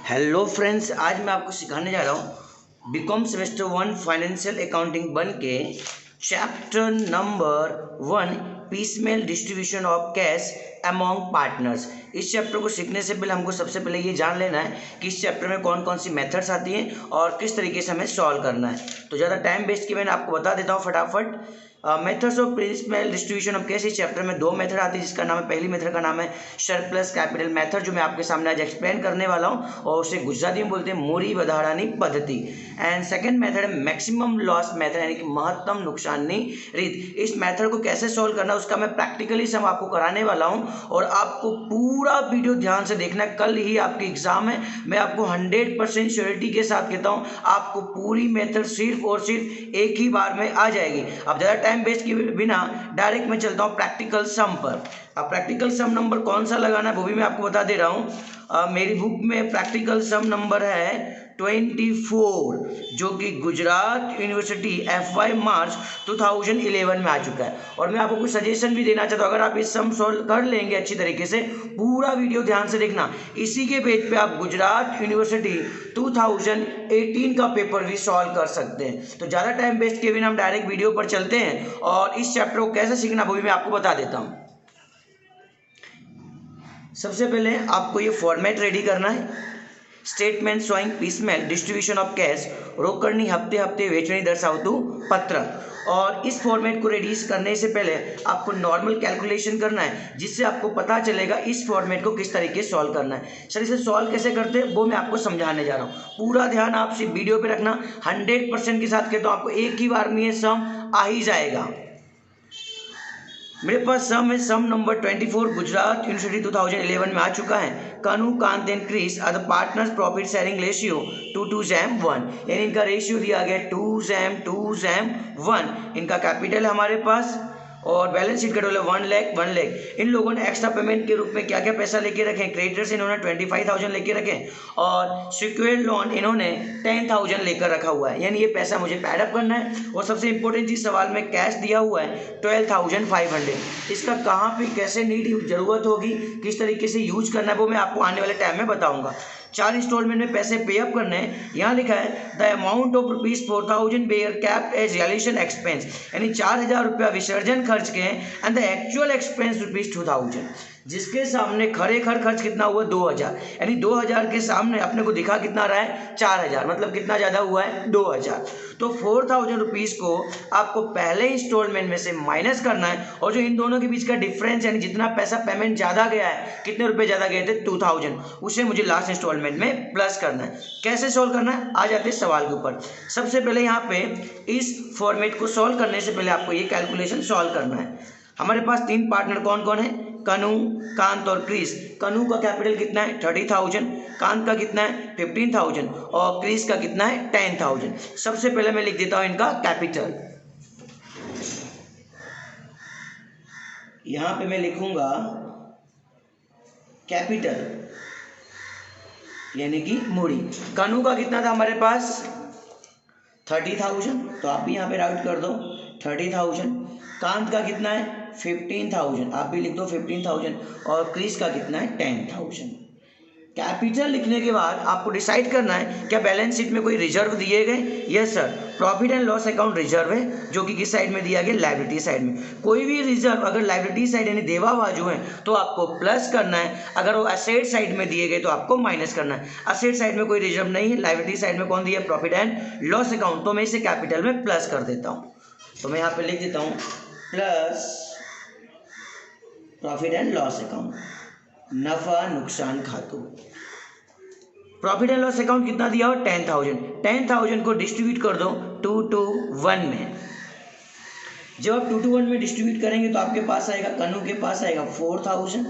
Hello friends, आज मैं आपको सिखाने जा रहा हूँ बीकॉम सेमेस्टर 1 फाइनेंशियल अकाउंटिंग 1 के chapter number 1 piecemeal distribution of cash among partners. इस चैप्टर को सीखने से पहले हमको सबसे पहले ये जान लेना है कि इस चैप्टर में कौन कौन सी मेथड्स आती हैं और किस तरीके से हमें सॉल्व करना है। तो ज़्यादा टाइम वेस्ट किए मैंने आपको बता देता हूँ फटाफट। Methods of principal distribution of cash. इस चैप्टर में दो मेथड आती है, जिसका नाम है, पहली मेथड का नाम है सरप्लस कैपिटल मेथड, जो मैं आपके सामने आज एक्सप्लेन करने वाला हूँ, और उसे गुजराती में बोलते हैं मूरी बधाड़ानी पद्धति। एंड सेकंड मेथड है मैक्सिमम लॉस मेथड, यानी कि महत्तम नुकसानी रीत। इस मेथड को कैसे सॉल्व करना है उसका मैं प्रैक्टिकली सम आपको कराने वाला हूँ, और आपको पूरा वीडियो ध्यान से देखना है। कल ही आपकी एग्जाम है, मैं आपको 100% श्योरिटी के साथ कहता हूँ आपको पूरी मेथड सिर्फ और सिर्फ एक ही बार में आ जाएगी। अब ज़्यादा टाइम वेस्ट किए बिना डायरेक्ट मैं चलता हूँ प्रैक्टिकल सम पर। अब प्रैक्टिकल सम नंबर कौन सा लगाना है वो भी मैं आपको बता दे रहा हूँ। मेरी बुक में प्रैक्टिकल सम नंबर है 24, जो कि गुजरात यूनिवर्सिटी FY मार्च 2011 में आ चुका है। और मैं आपको कुछ सजेशन भी देना चाहता हूँ, अगर आप इस सम सॉल्व कर लेंगे अच्छी तरीके से, पूरा वीडियो ध्यान से देखना, इसी के पेज पे आप गुजरात यूनिवर्सिटी 2018 का पेपर भी सॉल्व कर सकते हैं। तो ज़्यादा टाइम वेस्ट किए बिना हम डायरेक्ट वीडियो पर चलते हैं, और इस चैप्टर को कैसे सीखना वो भी मैं आपको बता देता हूँ। सबसे पहले आपको ये फॉर्मेट रेडी करना है। Statement showing piecemeal distribution of cash, रोकड़नी हफ्ते हफ्ते वेचणी दर्शावतु पत्रक। और इस फॉर्मेट को रेडी करने से पहले आपको नॉर्मल कैलकुलेशन करना है, जिससे आपको पता चलेगा इस फॉर्मेट को किस तरीके से सॉल्व करना है। सर, इसे सॉल्व कैसे करते हैं वो मैं आपको समझाने जा रहा हूँ। पूरा ध्यान आप सिर्फ वीडियो पे रखना। 100% के साथ कहता हूँ आपको एक ही बार में ये सम आ ही जाएगा। मेरे पास सम है, सम नंबर 24 गुजरात यूनिवर्सिटी 2011 में आ चुका है। Kanu Kant and Chris are the partners profit sharing ratio 2:1, यानी इनका रेशियो दिया गया 2:1। इनका कैपिटल है हमारे पास, और बैलेंस शीट का टोटल 1 लाख। इन लोगों ने एक्स्ट्रा पेमेंट के रूप में क्या क्या पैसा लेके रखे। क्रेडिटर्स इन्होंने 25,000 लेके रखे, और सिक्योर्ड लोन इन्होंने 10,000 लेकर रखा हुआ है, यानी ये पैसा मुझे पैडअप करना है। और सबसे इंपॉर्टेंट चीज, सवाल में कैश दिया हुआ है 12,500। इसका कहाँ पे कैसे नीड जरूरत होगी, किस तरीके से यूज करना है वो मैं आपको आने वाले टाइम में बताऊंगा। 4 इंस्टॉलमेंट में पैसे पे अप करने हैं। यहाँ लिखा है the amount of ₹4,000 bear capped as realisation expense, यानी 4,000 रुपया विसर्जन खर्च के, एंड द एक्चुअल एक्सपेंस ₹2,000, जिसके सामने खरेखर खर्च कितना हुआ 2,000, यानी 2,000 के सामने अपने को दिखा कितना रहा है 4,000, मतलब कितना ज़्यादा हुआ है 2,000। तो 4,000 रुपीज़ को आपको पहले इंस्टॉलमेंट में से माइनस करना है, और जो इन दोनों के बीच का डिफरेंस, यानी जितना पैसा पेमेंट ज़्यादा गया है, कितने रुपए ज़्यादा गए थे 2,000, उसे मुझे लास्ट इंस्टॉलमेंट में प्लस करना है। कैसे सॉल्व करना है, आ जाते हैं सवाल के ऊपर। सबसे पहले यहाँ पे इस फॉर्मेट को सॉल्व करने से पहले आपको ये कैलकुलेशन सॉल्व करना है। हमारे पास 3 पार्टनर कौन कौन है, कनू, कांत और क्रिस। कनू का कैपिटल कितना है 30,000, कांत का कितना है 15,000, और क्रिस का कितना है 10,000। सबसे पहले मैं लिख देता हूं इनका कैपिटल। यहां पे मैं लिखूंगा कैपिटल, यानी कि मूड़ी। कनू का कितना था हमारे पास 30,000, तो आप भी यहां पे राइट कर दो 30,000। कांत का कितना है 15,000, आप भी लिख दो 15,000, और क्रिस का कितना है 10,000। कैपिटल लिखने के बाद आपको डिसाइड करना है क्या बैलेंस शीट में कोई रिजर्व दिए गए। Yes sir, profit and loss account reserve है, जो कि किस साइड में दिया गया, लायबिलिटी साइड में। कोई भी रिजर्व अगर लायबिलिटी साइड यानी देवा बाजू है तो आपको प्लस करना है, अगर वो एसेट साइड में दिए गए तो आपको माइनस करना है। एसेट साइड में कोई रिजर्व नहीं है, लायबिलिटी साइड में कौन दिया, प्रॉफिट एंड लॉस अकाउंट, तो मैं इसे कैपिटल में प्लस कर देता हूँ। तो मैं यहाँ पे लिख देता हूँ plus profit and loss account, नफा नुकसान खातु। प्रॉफिट एंड लॉस अकाउंट कितना दिया हो 10,000। 10,000 को डिस्ट्रीब्यूट कर दो 2 to 1 में। जब आप 2 to 1 में डिस्ट्रीब्यूट करेंगे तो आपके पास आएगा, कनू के पास आएगा 4,000,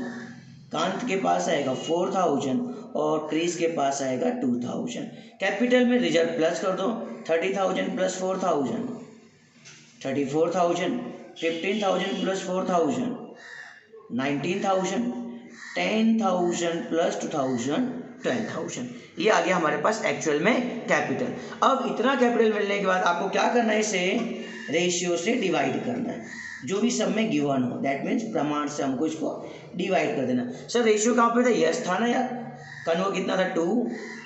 कांत के पास आएगा 4,000, और क्रिस के पास आएगा 2,000। कैपिटल में रिजर्व प्लस कर दो 30,000 प्लस 4,000 34,000, 15,000 प्लस 4,000 19,000, 10,000 प्लस 2,000 12,000। ये आ गया हमारे पास एक्चुअल में कैपिटल। अब इतना कैपिटल मिलने के बाद आपको क्या करना है, इसे रेशियो से डिवाइड करना है, जो भी सब में गिवन हो, दैट मीन्स प्रमाण से हमको इसको डिवाइड कर देना। सर रेशियो कहाँ पे था, यस था ना यार, कनु का कितना था 2,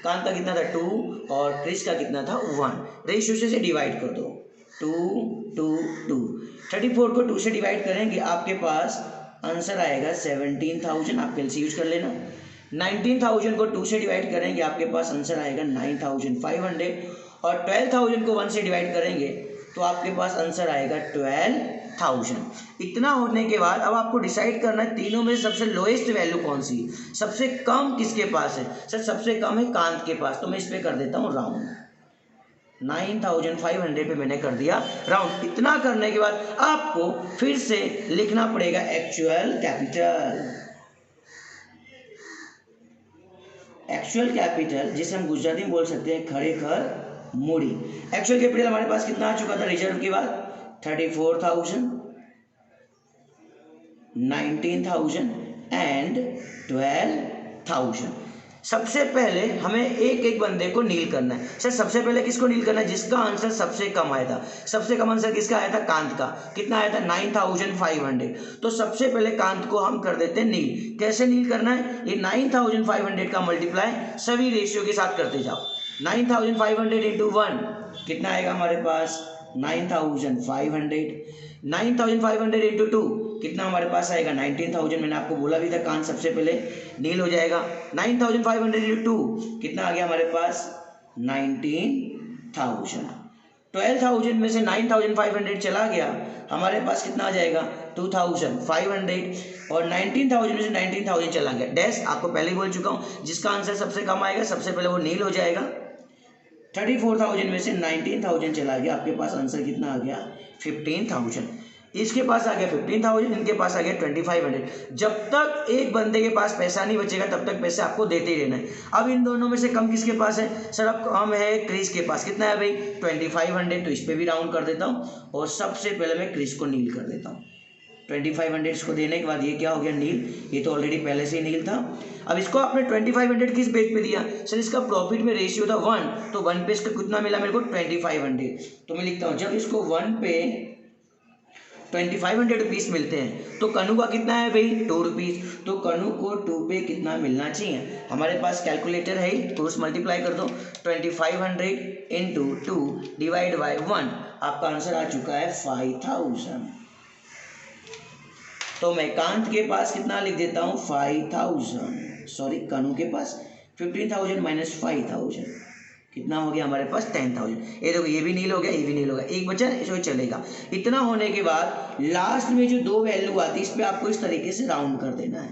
कांत का कितना था 2 और क्रिस का कितना था 1। रेशियो से डिवाइड कर दो 2 2 2। 34 को 2 से डिवाइड करेंगे आपके पास आंसर आएगा 17,000। आप कैलसी यूज कर लेना। 19,000 को 2 से डिवाइड करेंगे आपके पास आंसर आएगा 9,500 और 12,000 को 1 से डिवाइड करेंगे तो आपके पास आंसर आएगा 12,000। इतना होने के बाद अब आपको डिसाइड करना है तीनों में सबसे लोएस्ट वैल्यू कौन सी, सबसे कम किसके पास है। सर सबसे कम है कांत के पास, तो मैं इस पे कर देता हूँ राउंड। 9,500 पे मैंने कर दिया राउंड। इतना करने के बाद आपको फिर से लिखना पड़ेगा एक्चुअल कैपिटल। एक्चुअल कैपिटल जिसे हम गुजराती में बोल सकते हैं खरेखर मूड़ी। एक्चुअल कैपिटल हमारे पास कितना आ चुका था रिजर्व के बाद 34,000, 19,000 एंड 12,000। सबसे पहले हमें एक एक बंदे को नील करना है। सर सबसे पहले किसको नील करना है, जिसका आंसर सबसे कम आया था। सबसे कम आंसर किसका आया था, कांत का। कितना आया था 9,500। तो सबसे पहले कांत को हम कर देते हैं नील। कैसे नील करना है, ये 9,500 का मल्टीप्लाई सभी रेशियो के साथ करते जाओ। 9,500 इंटू 1 कितना आएगा हमारे पास 9,500। 9,500 इंटू 2 कितना हमारे पास आएगा 19,000। मैंने आपको बोला भी था कांत सबसे पहले नील हो जाएगा। 9,500 इंटू 2 कितना आ गया हमारे पास 19,000। 12,000 में से 9,500 चला गया, हमारे पास कितना आ जाएगा 2,500 और 19,000 में से 19,000 चला गया। डैश आपको पहले ही बोल चुका हूँ, जिसका आंसर सबसे कम आएगा सबसे पहले वो नील हो जाएगा। 34,000 में से 19,000 चला गया, आपके पास आंसर कितना आ गया 15,000। इसके पास आ गया 15,000, इनके पास आ गया 2,500। जब तक एक बंदे के पास पैसा नहीं बचेगा तब तक पैसे आपको देते ही रहना है। अब इन दोनों में से कम किसके पास है, सर अब कम है क्रिस के पास। कितना है भाई 2,500, तो इस पर भी राउंड कर देता हूँ और सबसे पहले मैं क्रिस को नील कर देता हूँ। 2,500 इसको देने के बाद ये क्या हो गया नील, ये तो ऑलरेडी पहले से ही नील था। अब इसको आपने 2,500 किस बेस पे दिया, सर इसका प्रॉफिट में रेशियो था 1, तो 1 पे इसका कितना मिला मेरे को 2,500। तो मैं लिखता हूँ जब इसको 1 पे 2,500 रुपीज़ मिलते हैं तो कनु का कितना है भाई 2 रुपीज़। तो कनु को 2 पे कितना मिलना चाहिए, हमारे पास कैलकुलेटर है तो उस मल्टीप्लाई कर दो। 2,500 इंटू 2 डिवाइड बाई 1, आपका आंसर आ चुका है 5,000। तो मैं कांत के पास कितना लिख देता हूँ 5,000, सॉरी कनु के पास 15,000 माइनस 5,000 कितना हो गया हमारे पास 10,000। ये देखो ये भी नील हो गया, ये भी नील हो गया, एक बचा इसको चलेगा। इतना होने के बाद लास्ट में जो 2 वैल्यू आती है इस पर आपको इस तरीके से राउंड कर देना है।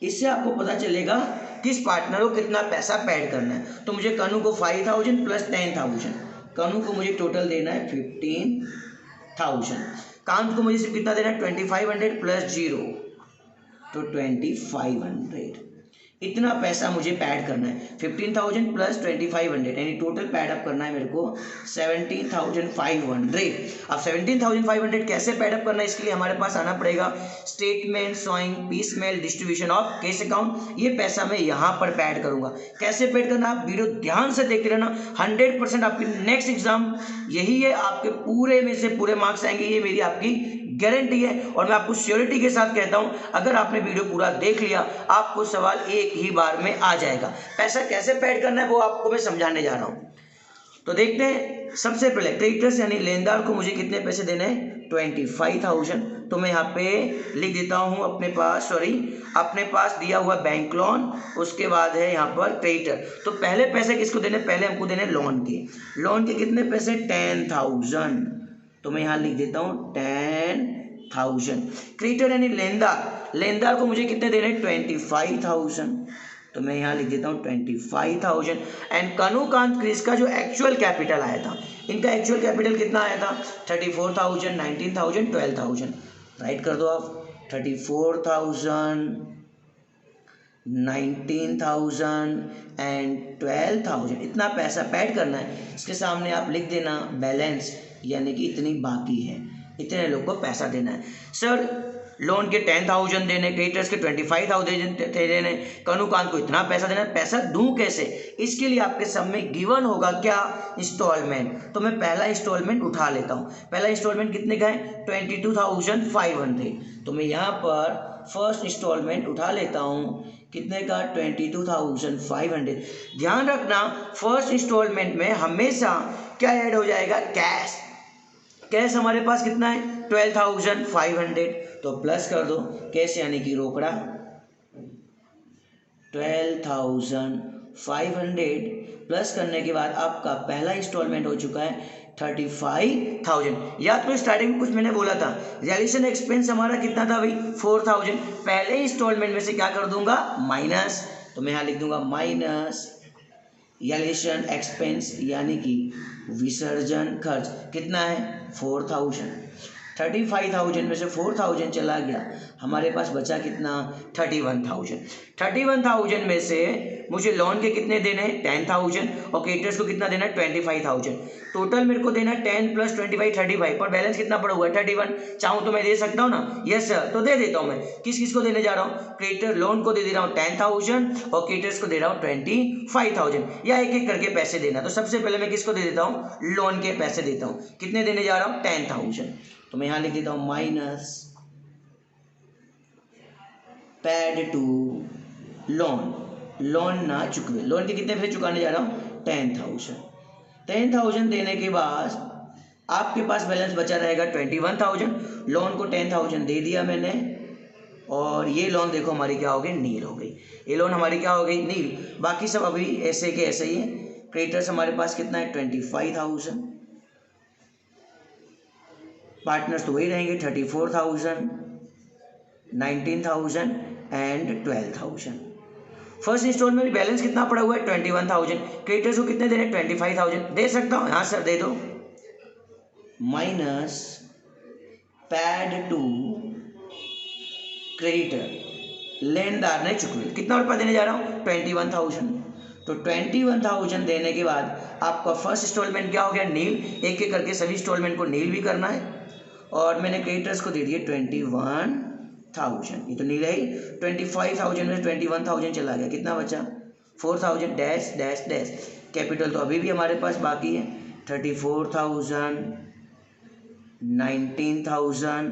इससे आपको पता चलेगा किस पार्टनर को कितना पैसा पेड करना है। तो मुझे कनु को 5,000 प्लस 10,000, कनु को मुझे टोटल देना है 15,000। कांत को मुझे सिर्फ कितना देना है 2,500 प्लस 0 तो 2,500। इतना पैसा मुझे पैड करना है 15,000 प्लस 2,500 यानी टोटल पैड अप करना है मेरे को 17,500। अब 17,500 कैसे पैड अप करना है, इसके लिए हमारे पास आना पड़ेगा statement showing piecemeal distribution of cash account. ये पैसा मैं यहाँ पर पैड करूँगा। कैसे पैड करना, आप वीडियो ध्यान से देखते रहना। 100% आपकी नेक्स्ट एग्जाम यही है, आपके पूरे में से पूरे मार्क्स आएंगे, ये मेरी आपकी गारंटी है। और मैं आपको श्योरिटी के साथ कहता हूं अगर आपने वीडियो पूरा देख लिया आपको सवाल एक ही बार में आ जाएगा। पैसा कैसे पैड करना है वो आपको मैं समझाने जा रहा हूं। तो देखते हैं, सबसे पहले क्रेडिटर्स यानी लेनदार को मुझे कितने पैसे देने हैं 25,000। तो मैं यहाँ पे लिख देता हूँ अपने पास दिया हुआ बैंक लोन, उसके बाद है यहाँ पर क्रेडिटर। तो पहले पैसे किसको देने, पहले हमको देने लोन के कितने पैसे 10,000। तो मैं यहाँ लिख देता हूँ 10,000। क्रेडिटर यानी लेनदार को मुझे कितने देने 25,000। तो मैं यहाँ लिख देता हूँ 25,000। एंड कनु कांत क्रिस का जो एक्चुअल कैपिटल आया था, इनका एक्चुअल कैपिटल कितना आया था 34,000, 19,000, 12,000। राइट कर दो आप 34,000, 19,000 एंड 12,000। इतना पैसा पैड करना है। इसके सामने आप लिख देना बैलेंस, यानी कि इतनी बाकी है, इतने लोग को पैसा देना है। सर लोन के 10,000 देने, क्रेडिटर्स के 25,000 देने, कनु कांत को इतना पैसा देना है। पैसा दूं कैसे, इसके लिए आपके सब में गिवन होगा क्या इंस्टॉलमेंट। तो मैं पहला इंस्टॉलमेंट उठा लेता हूँ। पहला इंस्टॉलमेंट कितने का है 22,500। तो मैं यहाँ पर फर्स्ट इंस्टॉलमेंट उठा लेता हूँ, कितने का 22,500। ध्यान रखना फर्स्ट इंस्टॉलमेंट में हमेशा क्या ऐड हो जाएगा, कैश। कैश हमारे पास कितना है 12,500, तो प्लस कर दो कैश यानी कि रोकड़ा 12,500 प्लस करने के बाद आपका पहला इंस्टॉलमेंट हो चुका है 35,000। याद तो स्टार्टिंग में कुछ मैंने बोला था, रियलाइजेशन एक्सपेंस हमारा कितना था भाई 4,000। पहले इंस्टॉलमेंट में से क्या कर दूंगा माइनस, तो मैं यहाँ लिख दूंगा माइनस रियलाइजेशन एक्सपेंस यानी कि विसर्जन खर्च कितना है 4,000। 35,000 में से 4,000 चला गया, हमारे पास बचा कितना 31,000। 31,000 में से मुझे लोन के कितने देने हैं 10,000 और क्रेडिटर्स को कितना देना है 25,000। टोटल मेरे को देना है 10 प्लस 25 35, पर बैलेंस कितना पड़ा हुआ है 31। चाहूँ तो मैं दे सकता हूँ ना, यस सर, तो दे देता हूँ। मैं किस किस को देने जा रहा हूँ, क्रेडिटर लोन को दे रहा हूँ 10,000 और क्रेडिटर्स को दे रहा हूँ 25,000, या एक एक करके पैसे देना। तो सबसे पहले मैं किसको दे देता हूँ, लोन के पैसे देता हूँ। कितने देने जा रहा हूँ 10,000, तो मैं यहाँ लिख देता हूँ minus paid to loan, loan ना चुकवे। लोन के कितने पैसे चुकाने जा रहा हूँ 10,000। 10,000 देने के बाद आपके पास बैलेंस बचा रहेगा 21,000। लोन को 10,000 दे दिया मैंने, और ये लोन देखो हमारी क्या हो गई, नील हो गई। ये लोन हमारी क्या हो गई, नील। बाकी सब अभी ऐसे के ऐसे ही है। क्रेडिटर्स हमारे पास कितना है 25,000, पार्टनर्स तो वही रहेंगे 34,000, 19,000 एंड 12,000। फर्स्ट इंस्टॉलमेंट में बैलेंस कितना पड़ा हुआ है 21,000। क्रेडिटर्स को कितने देने 25,000, दे सकता हूँ, हाँ सर दे दो। माइनस पैड टू क्रेडिटर, लेनदार ने चुकवे, कितना रुपया देने जा रहा हूँ 21,000। तो 21,000 देने के बाद आपका फर्स्ट इंस्टॉलमेंट क्या हो गया, नील। एक एक करके सभी इंस्टॉलमेंट को नील भी करना है, और मैंने क्रेडिटर्स को दे दिए 21,000, ये तो नील है ही। 25,000 में 21,000 चला गया, कितना बचा 4,000 डैश डैश डैश। कैपिटल तो अभी भी हमारे पास बाकी है 34,000, 19,000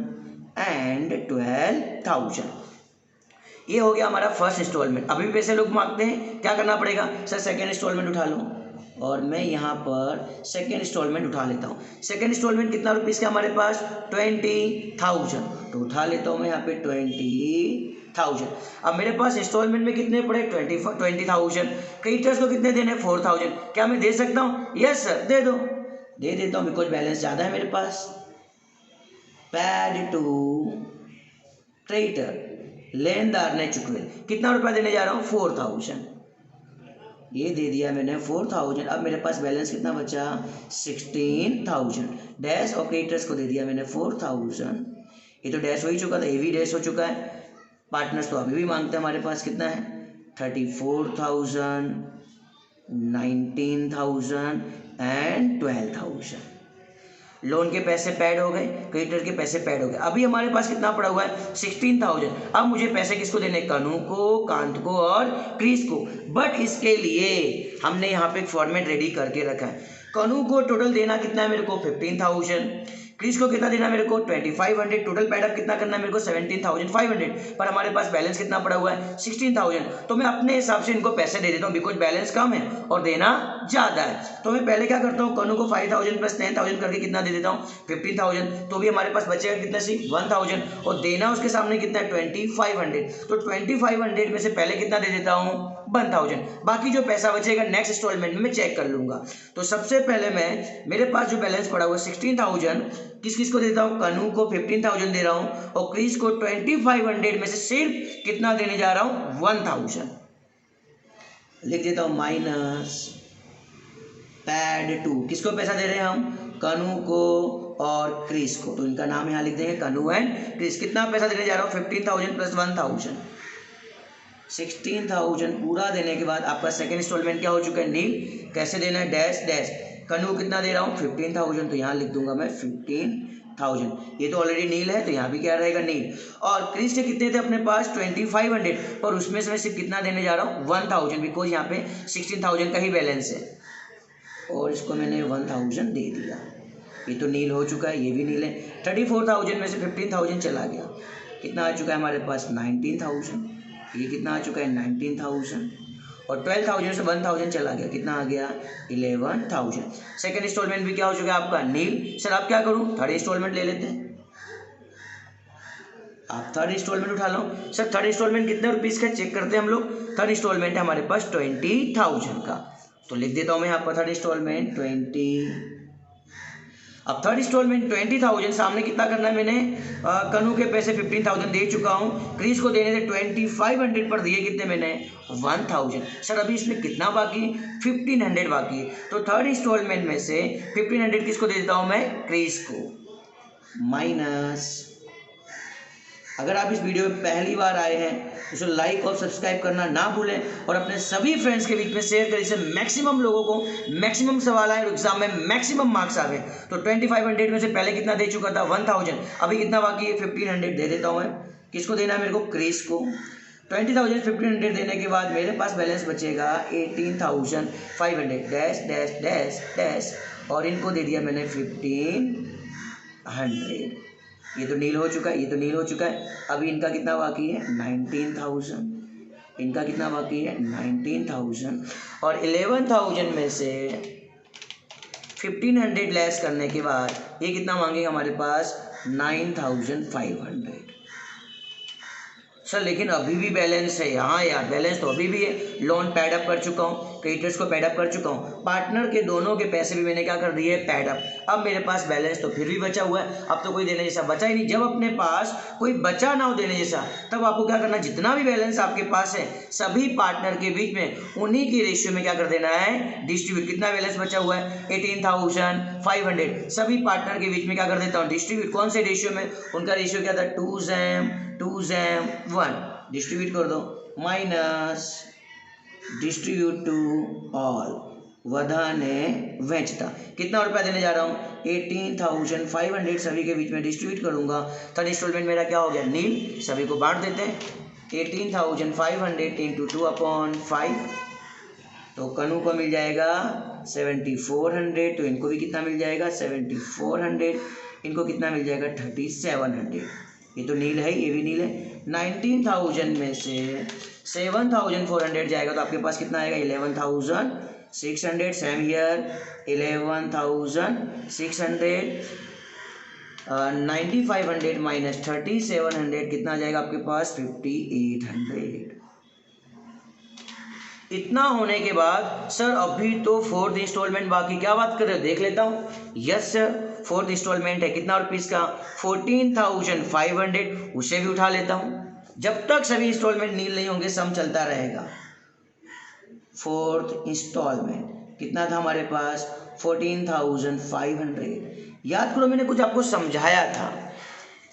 एंड 12,000। ये हो गया हमारा फर्स्ट इंस्टॉलमेंट। अभी भी पैसे लोग मांगते हैं, क्या करना पड़ेगा सर, सेकेंड इंस्टॉलमेंट उठा लो, और मैं यहाँ पर सेकेंड इंस्टॉलमेंट उठा लेता हूँ। सेकेंड इंस्टॉलमेंट कितना रुपीस का हमारे पास 20,000, तो उठा लेता हूँ मैं यहाँ पे 20,000। अब मेरे पास इंस्टॉलमेंट में कितने पड़े 20,000। क्रेडिटर्स को कितने देने 4,000, क्या मैं दे सकता हूँ, यस सर दे दो, दे देता हूँ, बिकॉज बैलेंस ज़्यादा है मेरे पास। पैड टू क्रेडिटर, लेनदार ने चुकवे, कितना रुपया देने जा रहा हूँ 4,000, ये दे दिया मैंने 4,000। अब मेरे पास बैलेंस कितना बचा 16,000 डैश, और क्रेडिटर्स को दे दिया मैंने 4,000। ये तो डैश हो ही चुका था, ये भी डैश हो चुका है। पार्टनर्स तो अभी भी मांगते हैं, हमारे पास कितना है 34,000, 19,000 एंड 12,000। लोन के पैसे पैड हो गए, क्रेडिटर के पैसे पैड हो गए। अभी हमारे पास कितना पड़ा हुआ है 16,000। अब मुझे पैसे किसको देने, कनू को, कांत को और क्रिस को। बट इसके लिए हमने यहाँ पे एक फॉर्मेट रेडी करके रखा है। कनू को टोटल देना कितना है मेरे को 15,000, क्रिस को कितना देना मेरे को 2500, टोटल पैडअप कितना करना है मेरे को 17,500। पर हमारे पास बैलेंस कितना पड़ा हुआ है 16,000, तो मैं अपने हिसाब से इनको पैसे दे देता हूँ, बिकॉज बैलेंस कम है और देना ज़्यादा है। तो मैं पहले क्या करता हूँ, कनू को 5,000 प्लस 10,000 करके कितना दे देता हूँ 15,000, तो भी हमारे पास बचेगा कितना सी 1,000, और देना उसके सामने कितना है 2500। तो 2500 में से पहले कितना दे देता हूँ 1,000, बाकी जो पैसा बचेगा नेक्स्ट इंस्टॉलमेंट में मैं चेक कर लूंगा। तो सबसे पहले मैं, मेरे पास जो बैलेंस पड़ा हुआ 16,000, किस किस को देता हूँ, कनू को 15,000 दे रहा हूँ, और क्रिस को 2500 में से सिर्फ कितना देने जा रहा हूँ 1,000। लिख देता हूँ माइनस पैड टू, किसको पैसा दे रहे हैं हम, कनू को और क्रिस को, तो इनका नाम यहाँ लिख देंगे कनू एंड क्रिस। कितना पैसा देने जा रहा हूँ 15,000 प्लस 1,000, 16,000 पूरा देने के बाद आपका सेकेंड इंस्टॉलमेंट क्या हो चुका है नील। कैसे देना है डैश डैश। कनू कितना दे रहा हूँ 15,000, तो यहाँ लिख दूंगा मैं 15,000, ये तो ऑलरेडी नील है तो यहाँ भी क्या रहेगा नील। और क्रिस के कितने थे अपने पास 2500, पर उसमें से मैं सिर्फ कितना देने जा रहा हूँ 1,000, बिकॉज यहाँ पे 16,000 का ही बैलेंस है, और इसको मैंने 1,000 दे दिया। ये तो नील हो चुका है, ये भी नील है। 34,000 में से 15,000 चला गया, कितना आ चुका है हमारे पास 19,000। ये कितना आ चुका है 19,000, और 12,000 से 1,000 चला गया, कितना आ गया 11,000। सेकंड इंस्टॉलमेंट भी क्या हो चुका है आपका नील। सर आप क्या करूँ, थर्ड इंस्टॉलमेंट ले लेते हैं, आप थर्ड इंस्टॉलमेंट उठा लो। सर थर्ड इंस्टॉलमेंट कितने रुपीज़ का चेक करते हैं हम लोग। थर्ड इंस्टॉलमेंट है हमारे पास 20,000 का, तो लिख देता हूँ मैं यहाँ पर थर्ड इंस्टॉलमेंट 20। अब थर्ड इंस्टॉलमेंट 20,000, सामने कितना करना है मैंने, कनू के पैसे 15,000 दे चुका हूँ, क्रिस को देने थे 2,500 पर दिए कितने मैंने 1,000। सर अभी इसमें कितना बाकी, 1,500 बाकी है, तो थर्ड इंस्टॉलमेंट में से 1,500 किसको दे देता हूँ मैं, क्रिस को, माइनस। अगर आप इस वीडियो में पहली बार आए हैं तो इसे लाइक और सब्सक्राइब करना ना भूलें, और अपने सभी फ्रेंड्स के बीच में शेयर करें, इससे मैक्सिमम लोगों को मैक्सिमम सवाल आए और एग्जाम में मैक्सिमम मार्क्स आवे। तो 2,500 में से पहले कितना दे चुका था 1,000, अभी कितना बाकी है 1,500 दे देता हूँ मैं। किसको देना है मेरे को, क्रिस को। 20,000 1,500 देने के बाद मेरे पास बैलेंस बचेगा 18,500 डैश डैश डैश डैश, और इनको दे दिया मैंने 1,500। ये तो नील हो चुका है, ये तो नील हो चुका है। अभी इनका कितना बाकी है 19,000, इनका कितना बाकी है 19,000, और 11,000 में से 1,500 लेस करने के बाद ये कितना मांगेगा हमारे पास 9,500। सर लेकिन अभी भी बैलेंस है, हाँ यार बैलेंस तो अभी भी है। लोन पैड अप कर चुका हूँ, क्रेडिटर्स को पैड अप कर चुका हूँ, पार्टनर के दोनों के पैसे भी मैंने क्या कर दिए पैड अप। अब मेरे पास बैलेंस तो फिर भी बचा हुआ है, अब तो कोई देने जैसा बचा ही नहीं। जब अपने पास कोई बचा ना हो देने जैसा, तब आपको क्या करना, जितना भी बैलेंस आपके पास है सभी पार्टनर के बीच में उन्हीं की रेशियो में क्या कर देना है, डिस्ट्रीब्यूट। कितना बैलेंस बचा हुआ है 18,500, सभी पार्टनर के बीच में क्या कर देता हूँ, डिस्ट्रीब्यूट। कौन से रेशियो में, उनका रेशियो क्या था 2:1, डिस्ट्रीब्यूट कर दो, माइनस डिस्ट्रीब्यूट टू ऑल, वधाने वेचता। कितना रुपया देने जा रहा हूँ 18,500, सभी के बीच में डिस्ट्रीब्यूट करूंगा। थर्ड इंस्टॉलमेंट मेरा क्या हो गया नील, सभी को बांट देते हैं। 18,500 इंटू 2/5, तो कनू को मिल जाएगा 7,400, तो इनको भी कितना मिल जाएगा 7,400, इनको कितना मिल जाएगा 3,700। ये तो नील है, ये भी नील है। 19,000 में से 7,400 जाएगा तो आपके पास कितना आएगा 11,600। सेम हियर 11,600, 9,500 माइनस 3,700 कितना आ जाएगा आपके पास 5,800। इतना होने के बाद सर अभी तो फोर्थ इंस्टॉलमेंट बाकी, क्या बात कर रहे हो, देख लेता हूँ। यस सर फोर्थ इंस्टॉलमेंट है, कितना रुपीस का 14,500, उसे भी उठा लेता हूँ। जब तक सभी इंस्टॉलमेंट नील नहीं होंगे सम चलता रहेगा। फोर्थ इंस्टॉलमेंट कितना था हमारे पास 14,500। याद करो मैंने कुछ आपको समझाया था,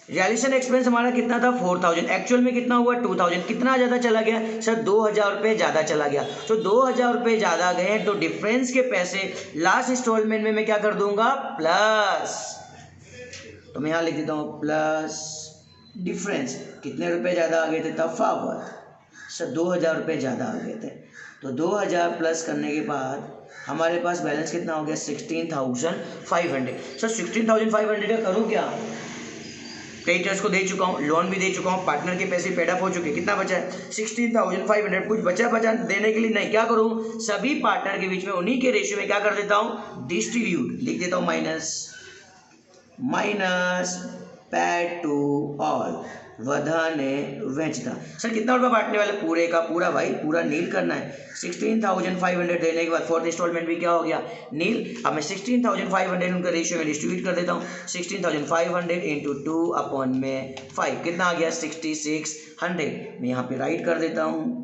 रियलाइजेशन एक्सपेंस हमारा कितना था 4,000, एक्चुअल में कितना हुआ 2,000। कितना ज़्यादा चला गया सर 2,000 रुपये ज़्यादा चला गया। तो 2,000 रुपये ज़्यादा गए हैं तो डिफरेंस के पैसे लास्ट इंस्टॉलमेंट में मैं क्या कर दूंगा प्लस, तो मैं यहाँ लिख देता हूँ प्लस डिफरेंस। कितने रुपए ज़्यादा आ गए थे तफावत, सर 2,000 रुपये ज़्यादा आ गए थे, तो 2,000 प्लस करने के बाद हमारे पास बैलेंस कितना हो गया 16,500। सर 16,500 का करूँ क्या, क्रेडिटर्स को दे चुका हूँ, लोन भी दे चुका हूँ, पार्टनर के पैसे पेड अप हो चुके, कितना बचा है 16,500। कुछ बचा देने के लिए नहीं, क्या करूँ सभी पार्टनर के बीच में उन्हीं के रेशियो में क्या कर देता हूँ डिस्ट्रीब्यूट, लिख देता हूँ माइनस पैड टू ऑल, वधाने वेचता। सर कितना रुपया बांटने वाले, पूरे का पूरा भाई, पूरा नील करना है। 16,500 देने के बाद फोर्थ इंस्टॉलमेंट भी क्या हो गया नील। अब मैं 16,500 उनका रेशियो में डिस्ट्रीब्यूट कर देता हूँ। 16,500 इंटू 2/5 कितना आ गया 6,600। मैं यहाँ पे राइट कर देता हूँ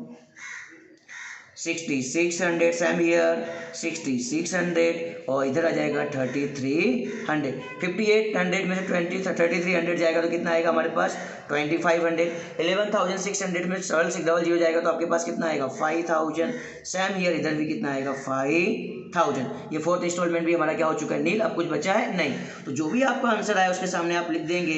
6,600, सेम हियर 6,600, और इधर आ जाएगा 3,300। 5,800 में से 3,300 जाएगा तो कितना आएगा हमारे पास 2,500। 11,600 में सरल से डबल जीरो जाएगा तो आपके पास कितना आएगा 5,000। सेम हियर इधर भी कितना आएगा 5,000। ये फोर्थ इंस्टॉलमेंट भी हमारा क्या हो चुका है नील। अब कुछ बचा है नहीं, तो जो भी आपका आंसर आया उसके सामने आप लिख देंगे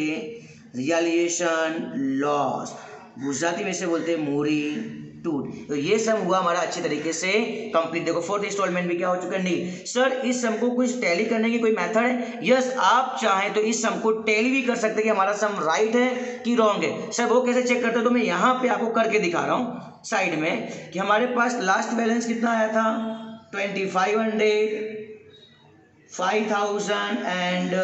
रियलाइजेशन लॉस, गुजराती में से बोलते हैं मूरी 2। तो ये सम हुआ हमारा अच्छी तरीके से कंप्लीट। देखो फोर्थ इंस्टॉलमेंट भी क्या हो चुका है, नहीं सर इस सम को कुछ टैली करने की कोई मेथड है? यस, आप चाहें तो इस सम को टैली भी कर सकते हैं कि हमारा सम राइट है कि रॉन्ग है। सर वो कैसे चेक करते हो, तो मैं यहाँ पे आपको करके दिखा रहा हूँ साइड में कि हमारे पास लास्ट बैलेंस कितना आया था 2500, 5000 एंड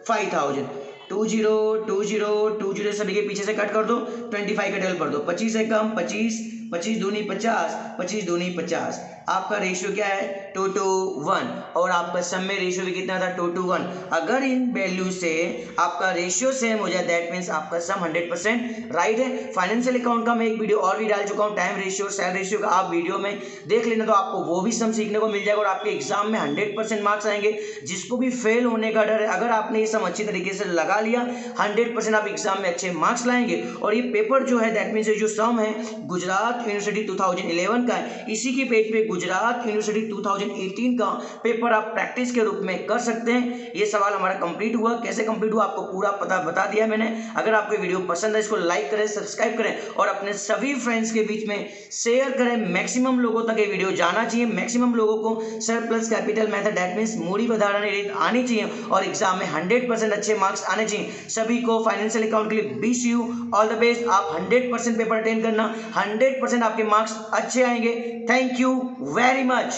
5000। 20 सभी के पीछे से कट कर दो, 25 का टेबल कर दो, 25 से कम 25, 25 दूनी 50, 25 दूनी 50। आपका रेशियो क्या है 2 to 1 और आपका सम में रेशियो भी कितना था 2 to 1। अगर इन वैल्यू से आपका रेशियो सेम हो जाए दैट मीन्स आपका सम 100% राइट है। फाइनेंशियल अकाउंट का मैं एक वीडियो और भी डाल चुका हूँ, टाइम रेशियो सेल रेशियो का, आप वीडियो में देख लेना तो आपको वो भी सम सीखने को मिल जाएगा और आपके एग्जाम में 100% मार्क्स आएंगे। जिसको भी फेल होने का डर है, अगर आपने ये सम अच्छी तरीके से लगा लिया 100% आप एग्जाम में अच्छे मार्क्स लाएंगे। और ये पेपर जो है दैट मीन्स जो सम है गुजरात यूनिवर्सिटी 2011 का है, इसी की पेज पे गुजरात यूनिवर्सिटी 2018 का पेपर आप प्रैक्टिस के रूप में कर सकते हैं। ये सवाल हमारा कंप्लीट हुआ, कैसे कंप्लीट हुआ आपको पूरा पता बता दिया मैंने। अगर आपको वीडियो पसंद है इसको लाइक करें, सब्सक्राइब करें और अपने सभी फ्रेंड्स के बीच में शेयर करें। मैक्सिमम लोगों तक ये वीडियो जाना चाहिए, मैक्सिमम लोगों को surplus capital method that means मूड़ी बधारण रीत आनी चाहिए और एग्जाम में 100% अच्छे मार्क्स आने चाहिए। सभी को फाइनेंशियल अकाउंट के लिए wish you all the best. आप 100% पेपर अटेंड करना, 100% आपके मार्क्स अच्छे आएंगे। Thank you very much।